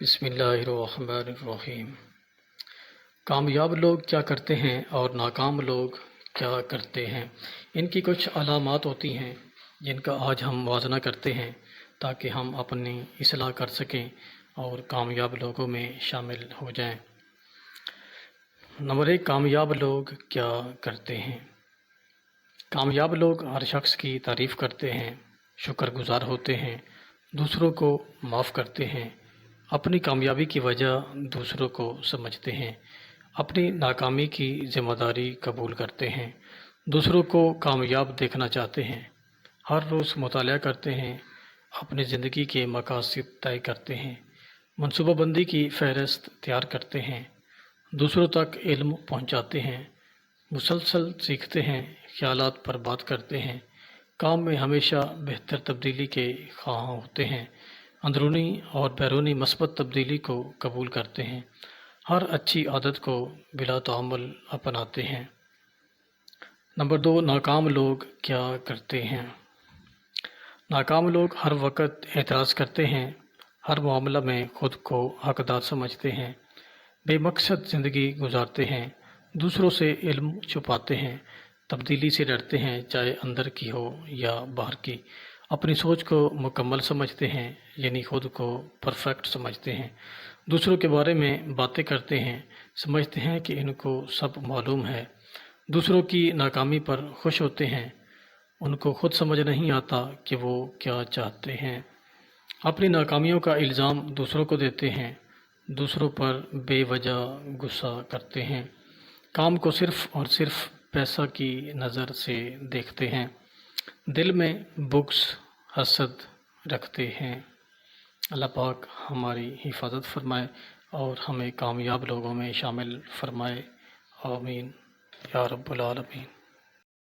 بسم اللہ الرحمن الرحیم۔ کامیاب لوگ کیا کرتے ہیں اور ناکام لوگ کیا کرتے ہیں، ان کی کچھ علامات ہوتی ہیں جن کا آج ہم موازنہ کرتے ہیں تاکہ ہم اپنی اصلاح کر سکیں اور کامیاب لوگوں میں شامل ہو جائیں۔ نمبر 1، کامیاب لوگ کیا کرتے ہیں۔ کامیاب لوگ ہر شخص کی تعریف کرتے ہیں، شکر گزار ہوتے ہیں، دوسروں کو معاف کرتے ہیں، اپنی کامیابی کی وجہ دوسروں کو سمجھتے ہیں، اپنی ناکامی کی ذمہ داری قبول کرتے ہیں، دوسروں کو کامیاب دیکھنا چاہتے ہیں، ہر روز مطالعہ کرتے ہیں، اپنی زندگی کے مقاصد طے کرتے ہیں، منصوبہ بندی کی فہرست تیار کرتے ہیں، دوسروں تک علم پہنچاتے ہیں، مسلسل سیکھتے ہیں، خیالات پر بات کرتے ہیں، کام میں ہمیشہ بہتر تبدیلی کے خواہاں ہوتے ہیں، اندرونی اور بیرونی مثبت تبدیلی کو قبول کرتے ہیں، ہر اچھی عادت کو بلا تعمل اپناتے ہیں۔ نمبر 2، ناکام لوگ کیا کرتے ہیں۔ ناکام لوگ ہر وقت اعتراض کرتے ہیں، ہر معاملہ میں خود کو حقدار سمجھتے ہیں، بے مقصد زندگی گزارتے ہیں، دوسروں سے علم چھپاتے ہیں، تبدیلی سے ڈرتے ہیں، چاہے اندر کی ہو یا باہر کی، اپنی سوچ کو مکمل سمجھتے ہیں، یعنی خود کو پرفیکٹ سمجھتے ہیں، دوسروں کے بارے میں باتیں کرتے ہیں، سمجھتے ہیں کہ ان کو سب معلوم ہے، دوسروں کی ناکامی پر خوش ہوتے ہیں، ان کو خود سمجھ نہیں آتا کہ وہ کیا چاہتے ہیں، اپنی ناکامیوں کا الزام دوسروں کو دیتے ہیں، دوسروں پر بے وجہ غصہ کرتے ہیں، کام کو صرف اور صرف پیسہ کی نظر سے دیکھتے ہیں، دل میں بغض حسد رکھتے ہیں۔ اللہ پاک ہماری حفاظت فرمائے اور ہمیں کامیاب لوگوں میں شامل فرمائے، آمین یا رب العالمین۔